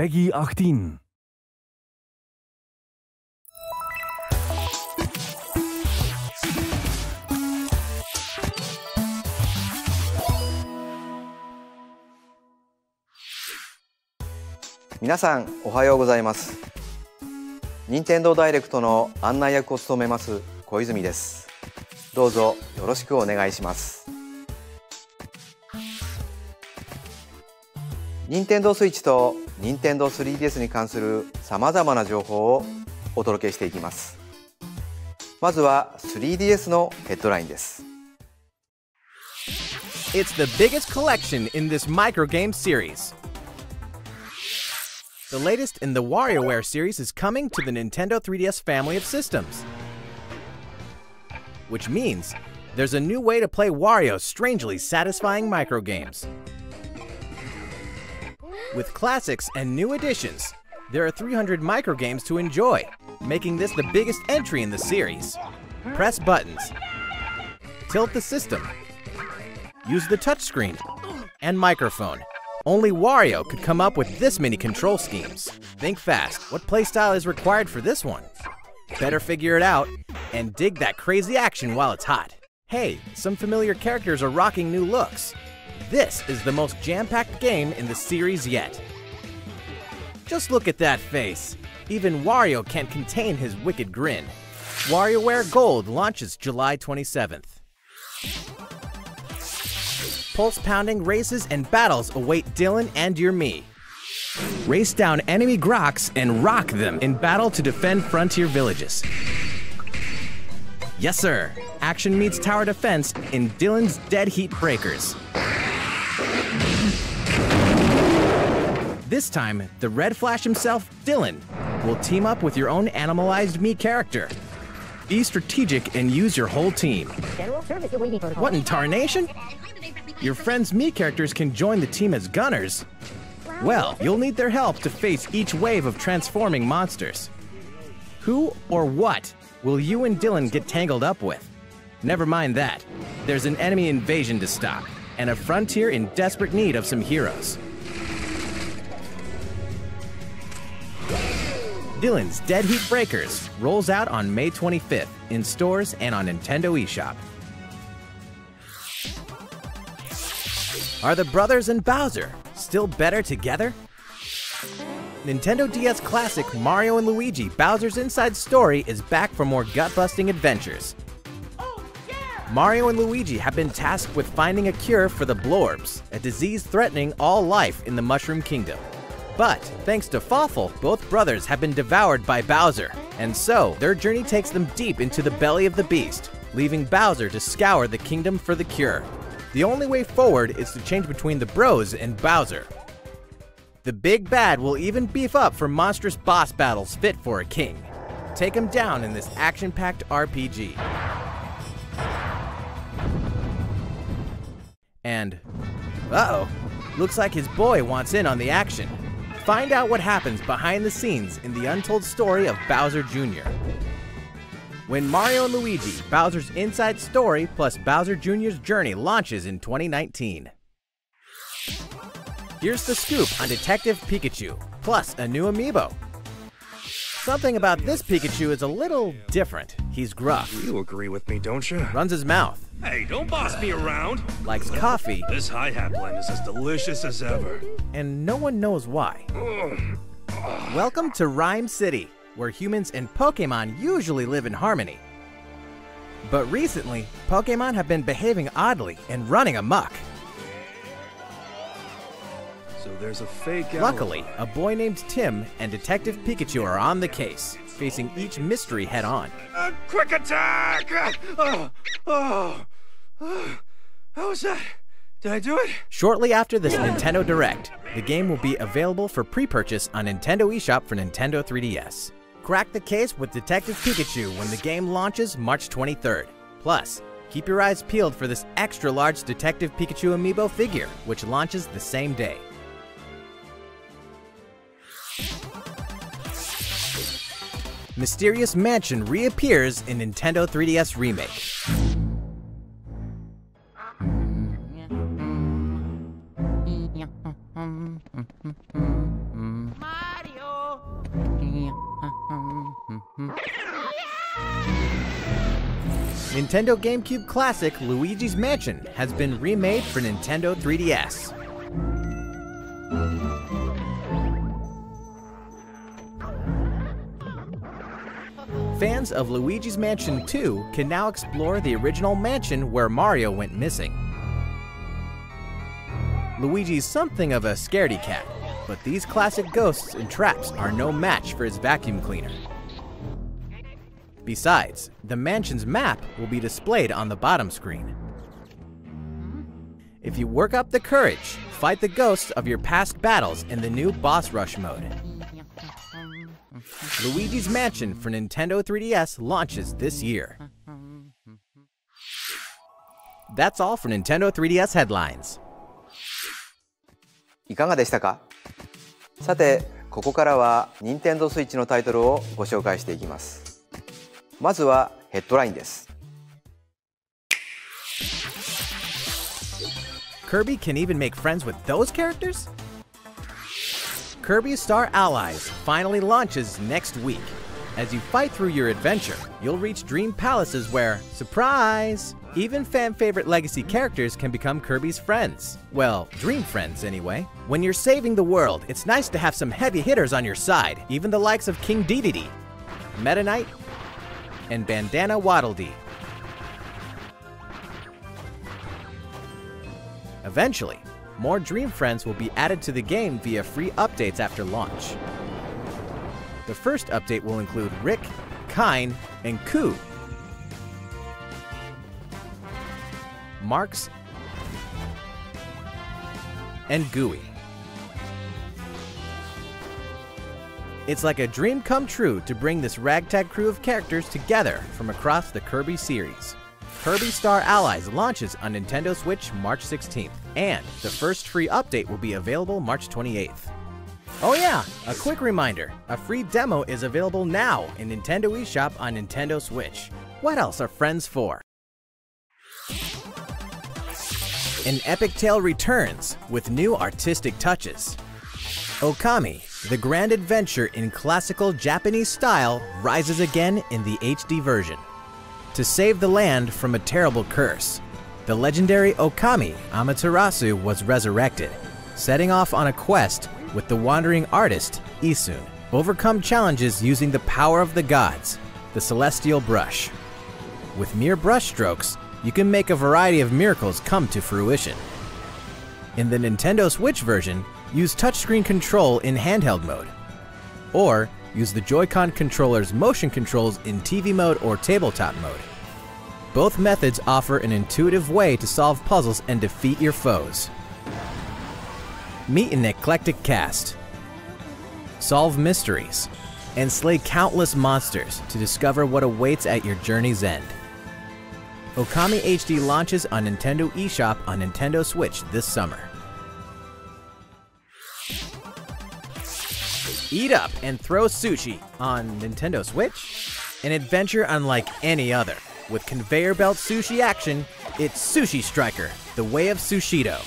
PEGI 18.皆さんおはようございます。任天堂ダイレクトの案内役を務めます小泉です。どうぞよろしくお願いします。任天堂スイッチと任天堂 3DS に関するさまざまな情報をお届けしていきます。まずは 3DS のヘッドラインです。It's the biggest collection in this microgame series. The latest in the WarioWare series is coming to the Nintendo 3DS family of systems. Which means there's a new way to play Wario's strangely satisfying microgames. With classics and new additions, there are 300 microgames to enjoy, making this the biggest entry in the series. Press buttons, tilt the system, use the touchscreen, and microphone. Only Wario could come up with this many control schemes. Think fast, what playstyle is required for this one? Better figure it out, and dig that crazy action while it's hot. Hey, some familiar characters are rocking new looks. This is the most jam-packed game in the series yet. Just look at that face. Even Wario can't contain his wicked grin. WarioWare Gold launches July 27th. Pulse-pounding races and battles await Dylan and your me. Race down enemy Groks and rock them in battle to defend frontier villages. Yes sir, action meets tower defense in Dylan's Dead Heat Breakers. This time, the Red Flash himself, Dylan, will team up with your own animalized me character. Be strategic and use your whole team. What in tarnation? Your friend's me characters can join the team as gunners. Well, you'll need their help to face each wave of transforming monsters. Who or what will you and Dylan get tangled up with? Never mind that. There's an enemy invasion to stop, and a frontier in desperate need of some heroes. Dylan's Dead Heat Breakers rolls out on May 25th in stores and on Nintendo eShop. Are the brothers and Bowser still better together? Nintendo DS classic Mario & Luigi Bowser's Inside Story is back for more gut-busting adventures. Mario and Luigi have been tasked with finding a cure for the Blorbs, a disease threatening all life in the Mushroom Kingdom. But, thanks to Fawful, both brothers have been devoured by Bowser, and so their journey takes them deep into the belly of the beast, leaving Bowser to scour the kingdom for the cure. The only way forward is to change between the bros and Bowser. The big bad will even beef up for monstrous boss battles fit for a king. Take him down in this action-packed RPG. And, uh-oh, looks like his boy wants in on the action. Find out what happens behind the scenes in the untold story of Bowser Jr. When Mario & Luigi Bowser's Inside Story plus Bowser Jr.'s Journey launches in 2019. Here's the scoop on Detective Pikachu, plus a new amiibo. Something about this Pikachu is a little different. He's gruff. You agree with me, don't you? Runs his mouth. Hey, don't boss me around. Likes coffee. This hi-hat blend is as delicious as ever. And no one knows why. Welcome to Rhyme City, where humans and Pokemon usually live in harmony. But recently, Pokemon have been behaving oddly and running amok. So there's a fake Luckily, a boy named Tim and Detective Pikachu are on the case, facing each mystery head-on. Quick attack! How was that? Did I do it? Shortly after this Nintendo Direct, the game will be available for pre-purchase on Nintendo eShop for Nintendo 3DS. Crack the case with Detective Pikachu when the game launches March 23rd. Plus, keep your eyes peeled for this extra-large Detective Pikachu amiibo figure, which launches the same day. Mysterious Mansion reappears in Nintendo 3DS Remake. Nintendo GameCube classic Luigi's Mansion has been remade for Nintendo 3DS. Fans of Luigi's Mansion 2 can now explore the original mansion where Mario went missing. Luigi's something of a scaredy cat, but these classic ghosts and traps are no match for his vacuum cleaner. Besides, the mansion's map will be displayed on the bottom screen. If you work up the courage, fight the ghosts of your past battles in the new Boss Rush mode. Luigi's Mansion for Nintendo 3DS launches this year. That's all for Nintendo 3DS headlines. いかがでしたか？さて、ここからは Nintendo Switch のタイトルをご紹介していきます。まずはヘッドラインです。Kirby can even make friends with those characters? Kirby Star Allies finally launches next week. As you fight through your adventure, you'll reach dream palaces where, surprise, even fan-favorite legacy characters can become Kirby's friends. Well, dream friends anyway. When you're saving the world, it's nice to have some heavy hitters on your side, even the likes of King Dedede, Meta Knight, and Bandana Waddle Dee. Eventually, more Dream Friends will be added to the game via free updates after launch. The first update will include Rick, Kine, and Koo. Marks, and Gooey. It's like a dream come true to bring this ragtag crew of characters together from across the Kirby series. Kirby Star Allies launches on Nintendo Switch March 16th, and the first free update will be available March 28th. Oh yeah, a quick reminder, a free demo is available now in Nintendo eShop on Nintendo Switch. What else are friends for? An epic tale returns with new artistic touches. Okami, the grand adventure in classical Japanese style, rises again in the HD version. To save the land from a terrible curse, the legendary Okami Amaterasu was resurrected, setting off on a quest with the wandering artist Isun. Overcome challenges using the power of the gods, the celestial brush. With mere brush strokes, you can make a variety of miracles come to fruition. In the Nintendo Switch version, use touchscreen control in handheld mode, or use the Joy-Con controller's motion controls in TV mode or tabletop mode. Both methods offer an intuitive way to solve puzzles and defeat your foes. Meet an eclectic cast, solve mysteries, and slay countless monsters to discover what awaits at your journey's end. Okami HD launches on Nintendo eShop on Nintendo Switch this summer. Eat up and throw sushi on Nintendo Switch? An adventure unlike any other. With conveyor belt sushi action, it's Sushi Striker, The Way of Sushido.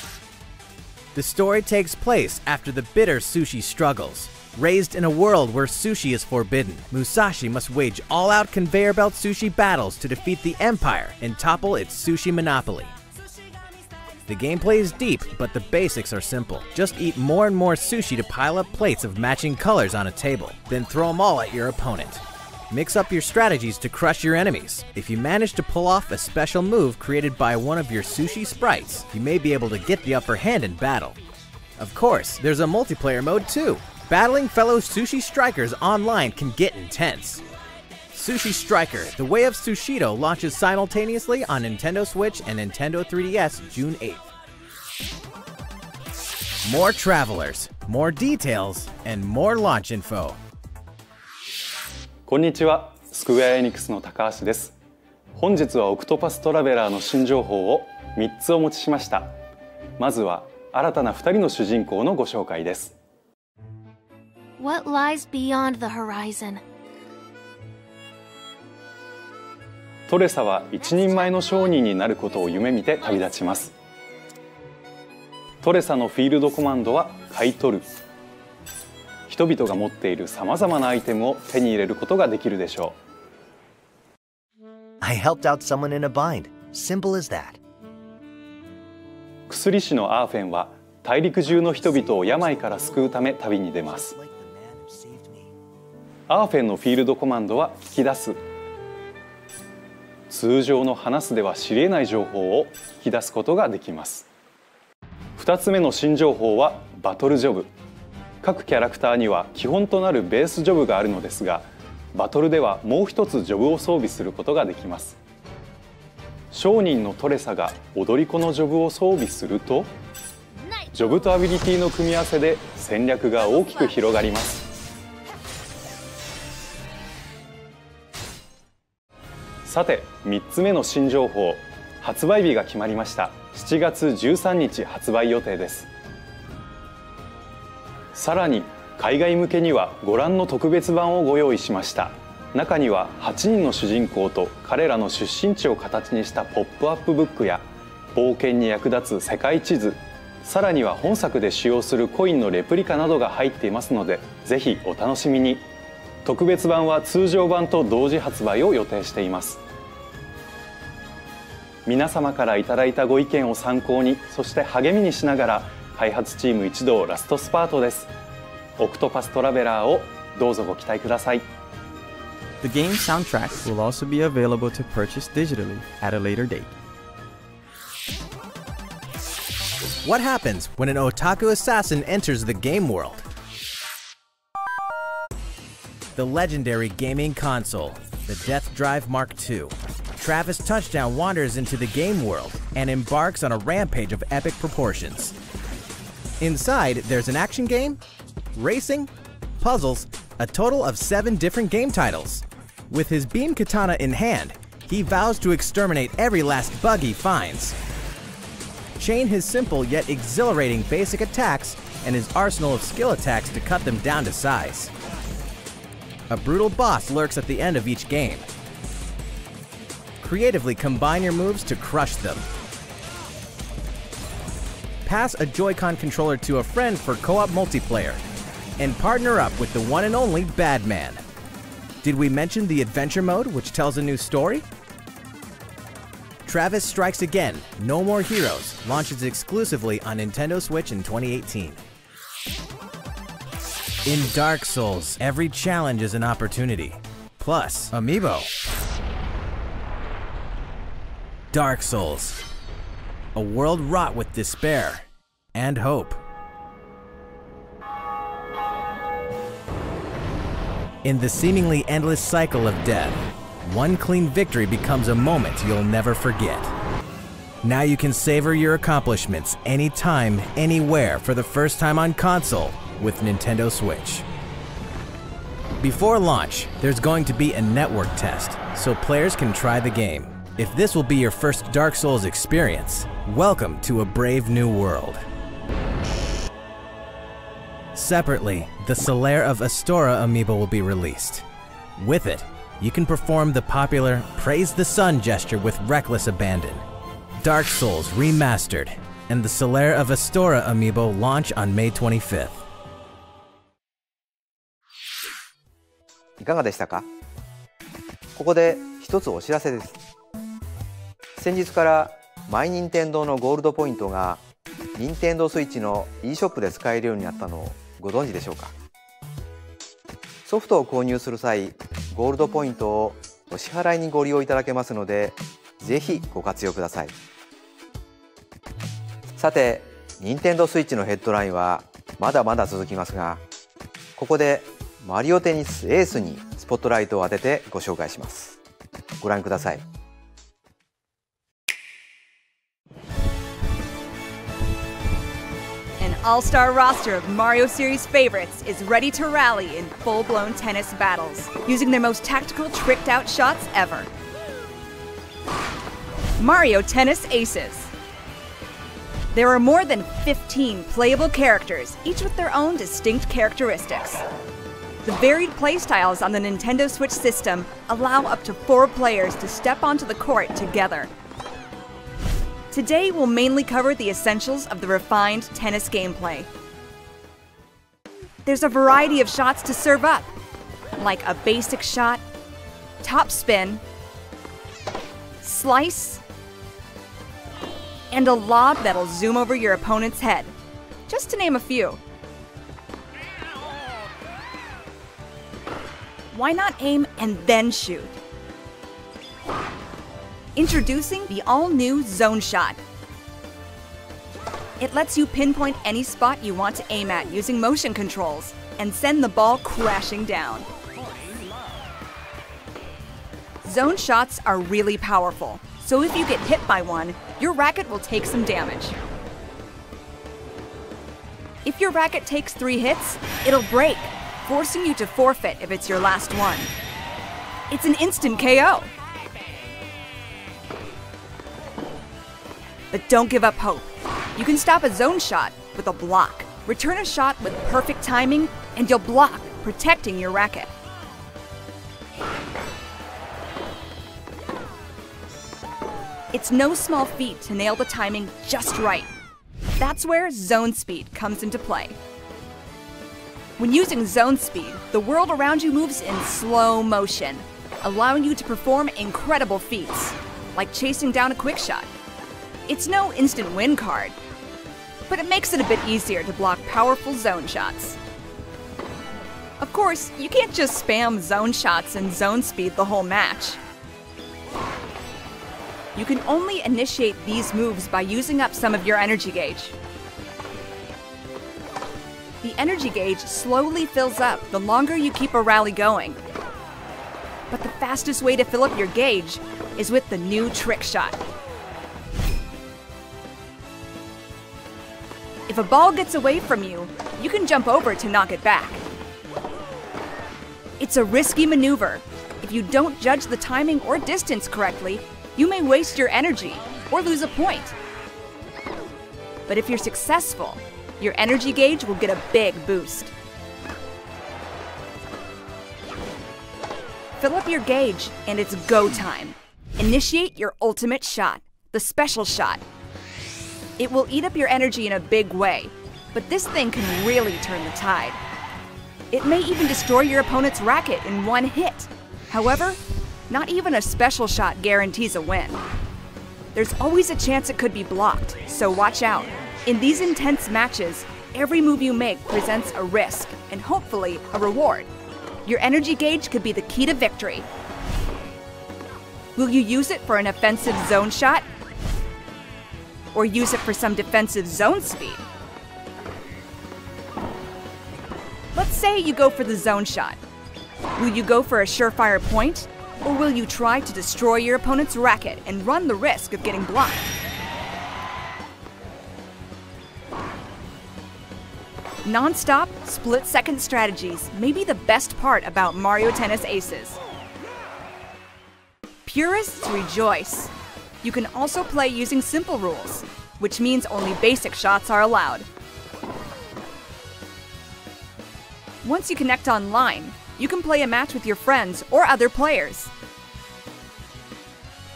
The story takes place after the bitter sushi struggles. Raised in a world where sushi is forbidden, Musashi must wage all-out conveyor belt sushi battles to defeat the Empire and topple its sushi monopoly. The gameplay is deep, but the basics are simple. Just eat more and more sushi to pile up plates of matching colors on a table, then throw them all at your opponent. Mix up your strategies to crush your enemies. If you manage to pull off a special move created by one of your sushi sprites, you may be able to get the upper hand in battle. Of course, there's a multiplayer mode too. Battling fellow sushi strikers online can get intense. Sushi Striker, The Way of Sushido launches simultaneously on Nintendo Switch and Nintendo 3DS June 8th. More travelers, more details, and more launch info. こんにちは、スクウェアエニックスの高橋です。本日はオクトパストラベラーの新情報を3つお持ちしました。まずは新たな2人の主人公のご紹介です。What lies beyond the horizon? トレサは一人前の商人になることを夢見て旅立ちます。トレサのフィールドコマンドは買い取る。人々が持っているさまざまなアイテムを手に入れることができるでしょう。I helped out someone in a bind. Simple as that. 薬師のアーフェンは大陸中の人々を病から救うため旅に出ます。アーフェンのフィールドコマンドは聞き出す。通常の話すでは知り得ない情報を聞き出すことができます。2つ目の新情報はバトルジョブ。各キャラクターには基本となるベースジョブがあるのですが、バトルではもう一つジョブを装備することができます。商人のトレサが踊り子のジョブを装備すると、ジョブとアビリティの組み合わせで戦略が大きく広がります。さて、3つ目の新情報、発売日が決まりました。7月13日発売予定です。さらに海外向けにはご覧の特別版をご用意しました。中には8人の主人公と彼らの出身地を形にしたポップアップブックや冒険に役立つ世界地図、さらには本作で使用するコインのレプリカなどが入っていますので、ぜひお楽しみに。特別版は通常版と同時発売を予定しています。皆様からいただいたご意見を参考に、そして励みにしながら開発チーム一同ラストスパートです。オクトパストラベラーをどうぞご期待ください。The game's soundtrack will also be available to purchase digitally at a later date. What happens when an otaku assassin enters the game world? The legendary gaming console, the Death Drive Mark II. Travis Touchdown wanders into the game world and embarks on a rampage of epic proportions. Inside, there's an action game, racing, puzzles, a total of 7 different game titles. With his beam katana in hand, he vows to exterminate every last bug he finds. Chain his simple yet exhilarating basic attacks and his arsenal of skill attacks to cut them down to size. A brutal boss lurks at the end of each game. Creatively combine your moves to crush them. Pass a Joy-Con controller to a friend for co-op multiplayer, and partner up with the one and only Badman. Did we mention the adventure mode, which tells a new story? Travis Strikes Again, No More Heroes, launches exclusively on Nintendo Switch in 2018. In Dark Souls, every challenge is an opportunity. Plus, Amiibo. Dark Souls, a world wrought with despair and hope. In the seemingly endless cycle of death, one clean victory becomes a moment you'll never forget. Now you can savor your accomplishments anytime, anywhere for the first time on console with Nintendo Switch. Before launch, there's going to be a network test, so players can try the game. If this will be your first Dark Souls experience, welcome to a brave new world. Separately, the Solaire of Astora amiibo will be released. With it, you can perform the popular Praise the Sun gesture with reckless abandon. Dark Souls Remastered and the Solaire of Astora amiibo launch on May 25th. いかがでしたか？ここで一つお知らせです。先日からマイニンテンドーのゴールドポイントが任天堂スイッチの e ショップで使えるようになったのをご存知でしょうか？ソフトを購入する際、ゴールドポイントをお支払いにご利用いただけますので、ぜひご活用ください。さて、任天堂スイッチのヘッドラインはまだまだ続きますが、ここでマリオテニスエースにスポットライトを当ててご紹介します。ご覧ください。An all-star roster of Mario series favorites is ready to rally in full-blown tennis battles, using their most tactical, tricked-out shots ever. Mario Tennis Aces. There are more than 15 playable characters, each with their own distinct characteristics. The varied playstyles on the Nintendo Switch system allow up to 4 players to step onto the court together. Today, we'll mainly cover the essentials of the refined tennis gameplay. There's a variety of shots to serve up, like a basic shot, top spin, slice, and a lob that'll zoom over your opponent's head, just to name a few. Why not aim and then shoot? Introducing the all-new Zone Shot. It lets you pinpoint any spot you want to aim at using motion controls and send the ball crashing down. Zone shots are really powerful, so if you get hit by one, your racket will take some damage. If your racket takes 3 hits, it'll break, forcing you to forfeit if it's your last one. It's an instant KO. But don't give up hope. You can stop a zone shot with a block. Return a shot with perfect timing, and you'll block, protecting your racket. It's no small feat to nail the timing just right. That's where zone speed comes into play. When using zone speed, the world around you moves in slow motion, allowing you to perform incredible feats, like chasing down a quick shot. It's no instant win card, but it makes it a bit easier to block powerful zone shots. Of course, you can't just spam zone shots and zone speed the whole match. You can only initiate these moves by using up some of your energy gauge. The energy gauge slowly fills up the longer you keep a rally going. But the fastest way to fill up your gauge is with the new trick shot. If a ball gets away from you, you can jump over to knock it back. It's a risky maneuver. If you don't judge the timing or distance correctly, you may waste your energy or lose a point. But if you're successful, your energy gauge will get a big boost. Fill up your gauge and it's go time. Initiate your ultimate shot, the special shot. It will eat up your energy in a big way, but this thing can really turn the tide. It may even destroy your opponent's racket in one hit. However, not even a special shot guarantees a win. There's always a chance it could be blocked, so watch out. In these intense matches, every move you make presents a risk and hopefully a reward. Your energy gauge could be the key to victory. Will you use it for an offensive zone shot? Or use it for some defensive zone speed? Let's say you go for the zone shot. Will you go for a surefire point? Or will you try to destroy your opponent's racket and run the risk of getting blocked? Non-stop, split-second strategies may be the best part about Mario Tennis Aces. Purists rejoice. You can also play using simple rules, which means only basic shots are allowed. Once you connect online, you can play a match with your friends or other players.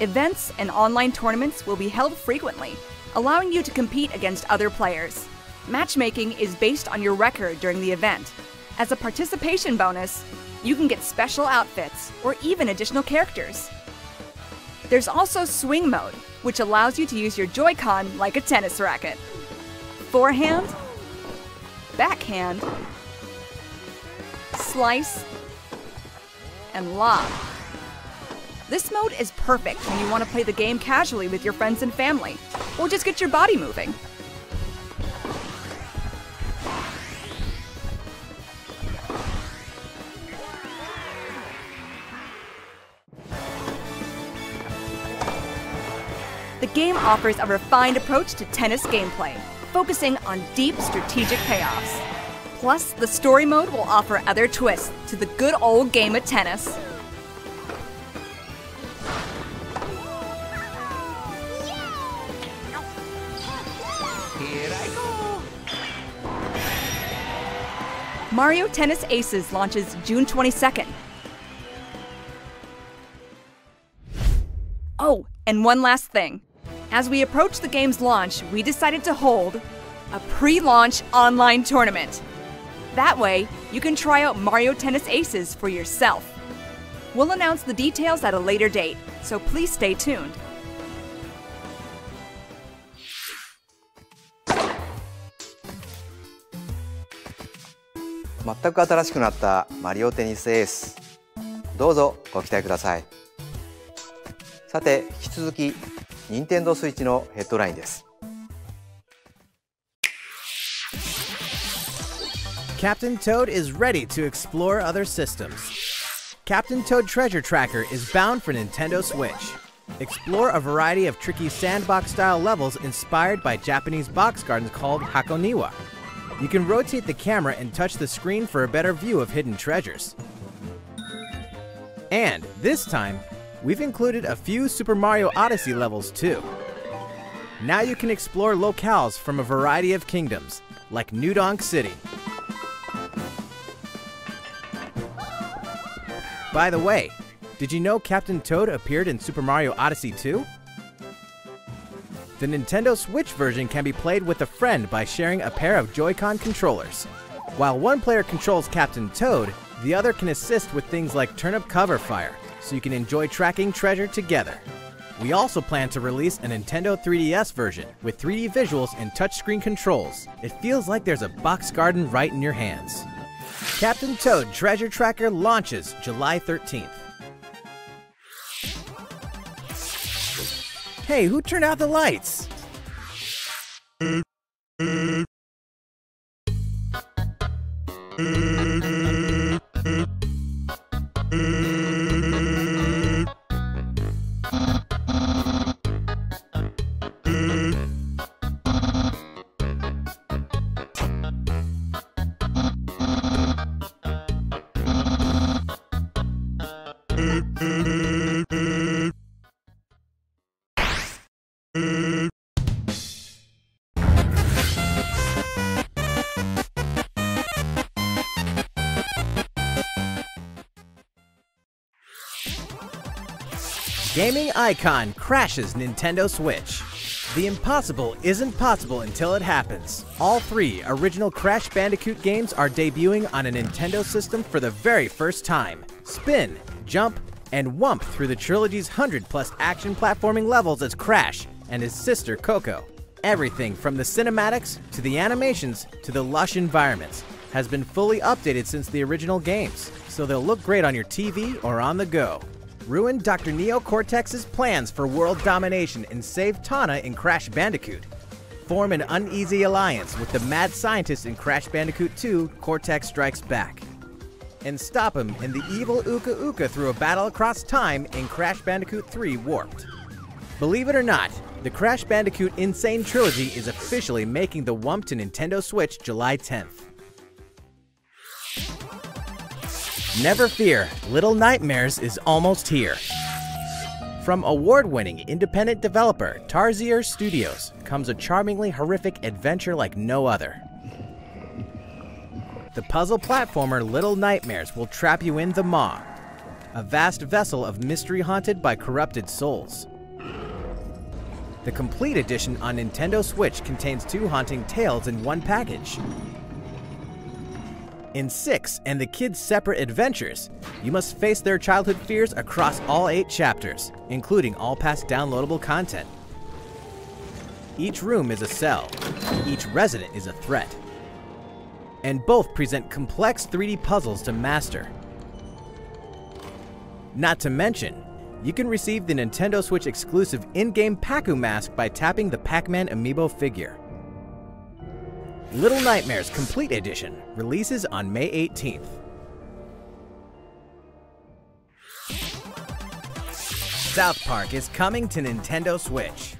Events and online tournaments will be held frequently, allowing you to compete against other players. Matchmaking is based on your record during the event. As a participation bonus, you can get special outfits or even additional characters. There's also swing mode, which allows you to use your Joy-Con like a tennis racket. Forehand, backhand, slice, and lob. This mode is perfect when you want to play the game casually with your friends and family, or just get your body moving. The game offers a refined approach to tennis gameplay, focusing on deep strategic payoffs. Plus, the story mode will offer other twists to the good old game of tennis. Here I go! Mario Tennis Aces launches June 22nd. Oh, and one last thing. As we approach the game's launch, we decided to hold a pre-launch online tournament. That way, you can try out Mario Tennis Aces for yourself. We'll announce the details at a later date, so please stay tuned. 全く新しくなったマリオテニスエース、どうぞご期待ください。さて、引き続き任天堂スイッチのヘッドラインです。Captain Toad is ready to explore other systems. Captain Toad Treasure Tracker is bound for Nintendo Switch. Explore a variety of tricky sandbox-style levels inspired by Japanese box gardens called Hakoniwa. You can rotate the camera and touch the screen for a better view of hidden treasures. And this time, we've included a few Super Mario Odyssey levels too. Now you can explore locales from a variety of kingdoms, like New Donk City. By the way, did you know Captain Toad appeared in Super Mario Odyssey 2? The Nintendo Switch version can be played with a friend by sharing a pair of Joy-Con controllers. While one player controls Captain Toad, the other can assist with things like turnip cover fire, so you can enjoy tracking treasure together. We also plan to release a Nintendo 3DS version with 3D visuals and touchscreen controls. It feels like there's a box garden right in your hands. Captain Toad Treasure Tracker launches July 13th. Hey, who turned out the lights? Gaming icon crashes Nintendo Switch. The impossible isn't possible until it happens. All 3 original Crash Bandicoot games are debuting on a Nintendo system for the very first time. Spin, jump, and whump through the trilogy's 100+ action platforming levels as Crash and his sister Coco. Everything from the cinematics to the animations to the lush environments has been fully updated since the original games, so they'll look great on your TV or on the go. Ruin Dr. Neo Cortex's plans for world domination and save Tana in Crash Bandicoot. Form an uneasy alliance with the mad scientist in Crash Bandicoot 2, Cortex Strikes Back. And stop him in the evil Uka Uka through a battle across time in Crash Bandicoot 3 Warped. Believe it or not, the Crash Bandicoot Insane Trilogy is officially making the whump to Nintendo Switch July 10th. Never fear, Little Nightmares is almost here. From award-winning independent developer Tarsier Studios comes a charmingly horrific adventure like no other. The puzzle platformer Little Nightmares will trap you in the Maw, a vast vessel of mystery haunted by corrupted souls. The complete edition on Nintendo Switch contains 2 haunting tales in one package. In 6 and the kids' separate adventures, you must face their childhood fears across all 8 chapters, including all past downloadable content. Each room is a cell, each resident is a threat, and both present complex 3D puzzles to master. Not to mention, you can receive the Nintendo Switch exclusive in-game Pacu mask by tapping the Pac-Man amiibo figure. Little Nightmares Complete Edition releases on May 18th. South Park is coming to Nintendo Switch.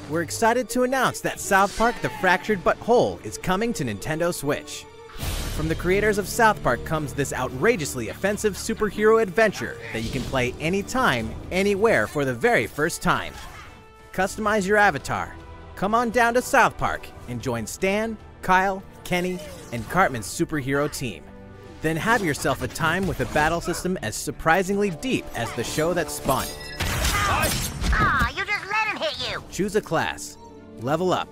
We're excited to announce that South Park: The Fractured But Whole is coming to Nintendo Switch. From the creators of South Park comes this outrageously offensive superhero adventure that you can play anytime, anywhere for the very first time. Customize your avatar. Come on down to South Park and join Stan, Kyle, Kenny, and Cartman's superhero team. Then have yourself a time with a battle system as surprisingly deep as the show that spawned it. Aw, you just let him hit you! Choose a class, level up,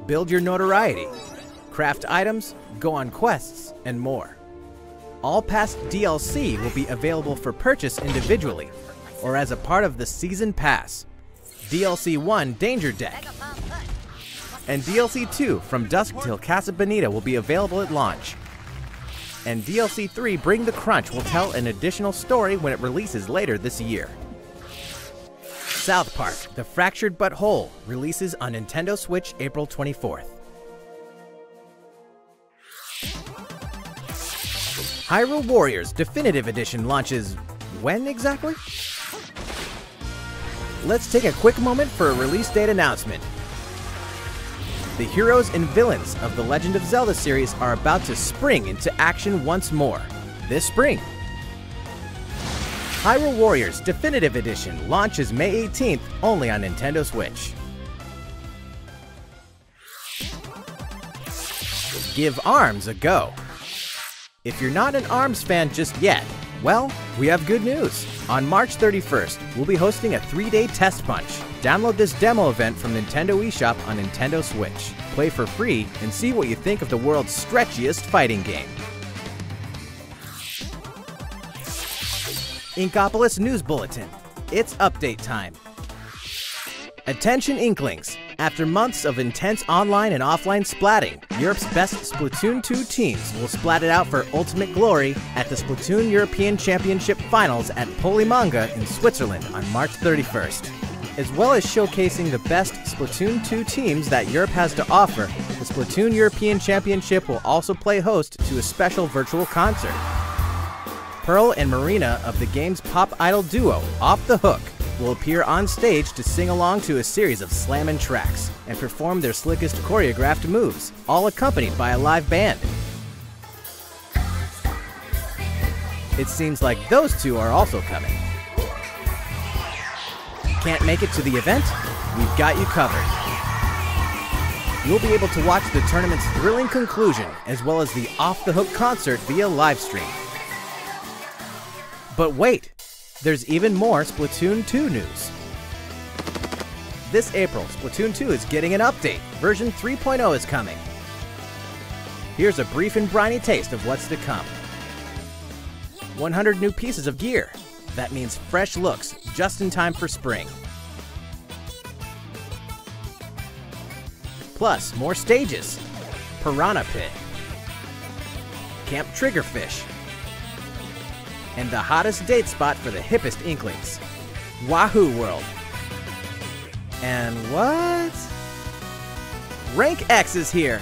build your notoriety, craft items, go on quests, and more. All past DLC will be available for purchase individually or as a part of the Season Pass. DLC 1 Danger Deck and DLC 2 From Dusk Till Casa Bonita will be available at launch. and DLC 3 Bring the Crunch will tell an additional story when it releases later this year. South Park: The Fractured But Whole releases on Nintendo Switch April 24th. Hyrule Warriors Definitive Edition launches when exactly? Let's take a quick moment for a release date announcement. The heroes and villains of the Legend of Zelda series are about to spring into action once more, this spring. Hyrule Warriors Definitive Edition launches May 18th only on Nintendo Switch. Give ARMS a go. If you're not an ARMS fan just yet, well, we have good news. On March 31st, we'll be hosting a 3-day test punch. Download this demo event from Nintendo eShop on Nintendo Switch. Play for free and see what you think of the world's stretchiest fighting game. Inkopolis News Bulletin. It's update time. Attention Inklings! After months of intense online and offline splatting, Europe's best Splatoon 2 teams will splat it out for ultimate glory at the Splatoon European Championship Finals at Polimanga in Switzerland on March 31st. As well as showcasing the best Splatoon 2 teams that Europe has to offer, the Splatoon European Championship will also play host to a special virtual concert. Pearl and Marina of the game's pop idol duo, Off the Hook, will appear on stage to sing along to a series of slammin' tracks and perform their slickest choreographed moves, all accompanied by a live band. It seems like those two are also coming. Can't make it to the event? We've got you covered. You'll be able to watch the tournament's thrilling conclusion as well as the Off the Hook concert via livestream. But wait! There's even more Splatoon 2 news. This April, Splatoon 2 is getting an update. Version 3.0 is coming. Here's a brief and briny taste of what's to come. 100 new pieces of gear. That means fresh looks, just in time for spring. Plus, more stages. Piranha Pit. Camp Triggerfish. And the hottest date spot for the hippest Inklings, Wahoo World. And what? Rank X is here!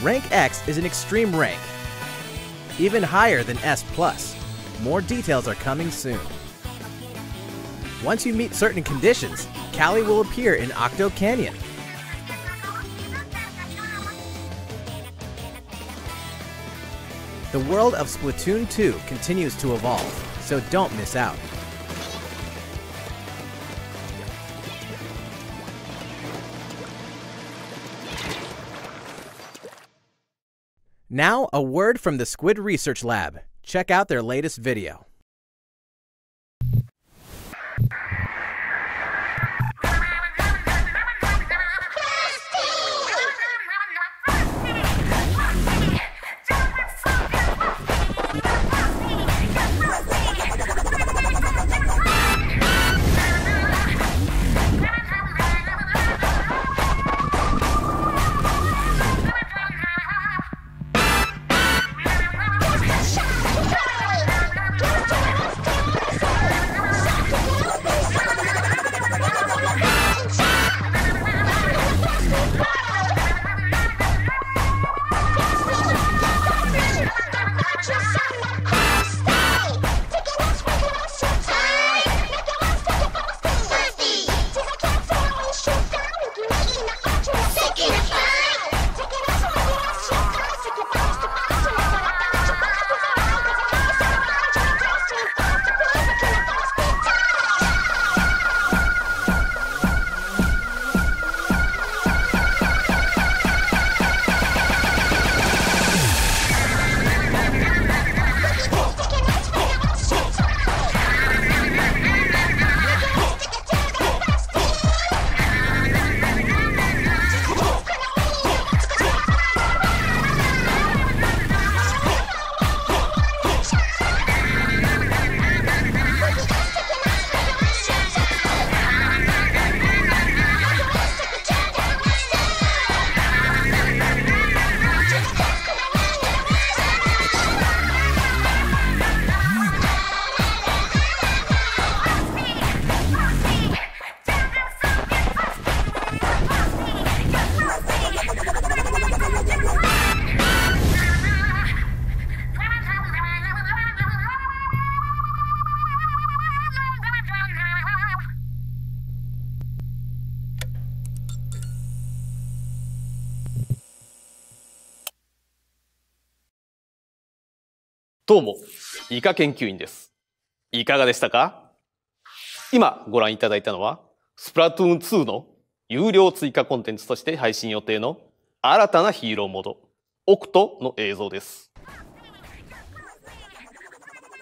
Rank X is an extreme rank, even higher than S+. More details are coming soon. Once you meet certain conditions, Callie will appear in Octo Canyon. The world of Splatoon 2 continues to evolve, so don't miss out. Now, a word from the Squid Research Lab. Check out their latest video. どうも、イカ研究員です。いかがでしたか？今ご覧いただいたのは、スプラトゥーン2の有料追加コンテンツとして配信予定の新たなヒーローモード、オクトの映像です。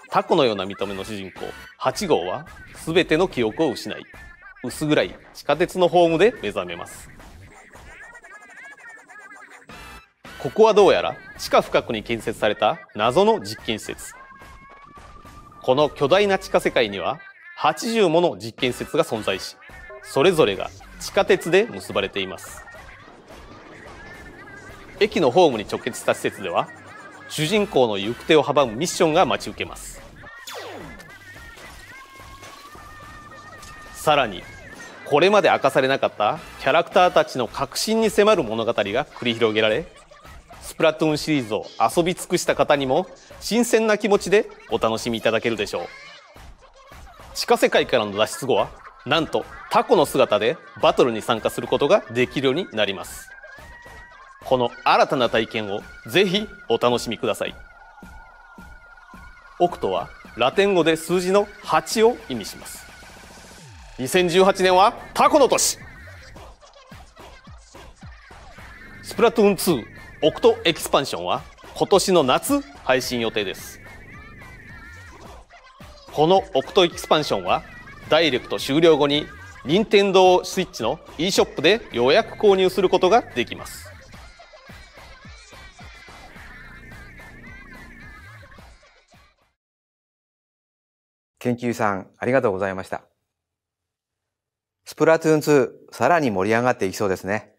タコのような見た目の主人公、8号は全ての記憶を失い、薄暗い地下鉄のホームで目覚めます。ここはどうやら地下深くに建設された謎の実験施設。この巨大な地下世界には80もの実験施設が存在し、それぞれが地下鉄で結ばれています。駅のホームに直結した施設では、主人公の行く手を阻むミッションが待ち受けます。さらに、これまで明かされなかったキャラクターたちの核心に迫る物語が繰り広げられ、スプラトゥーンシリーズを遊び尽くした方にも新鮮な気持ちでお楽しみいただけるでしょう。地下世界からの脱出後は、なんとタコの姿でバトルに参加することができるようになります。この新たな体験をぜひお楽しみください。オクトはラテン語で数字の8を意味します。2018年はタコの年。スプラトゥーン2オクトエキスパンションは今年の夏配信予定です。このオクトエキスパンションはダイレクト終了後に任天堂スイッチの e ショップで予約購入することができます。研究さん、ありがとうございました。スプラトゥーン2、さらに盛り上がっていきそうですね。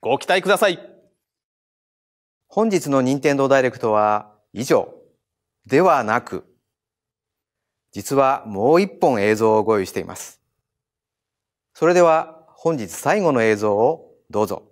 ご期待ください。本日の任天堂ダイレクトは以上ではなく、実はもう一本映像をご用意しています。それでは本日最後の映像をどうぞ。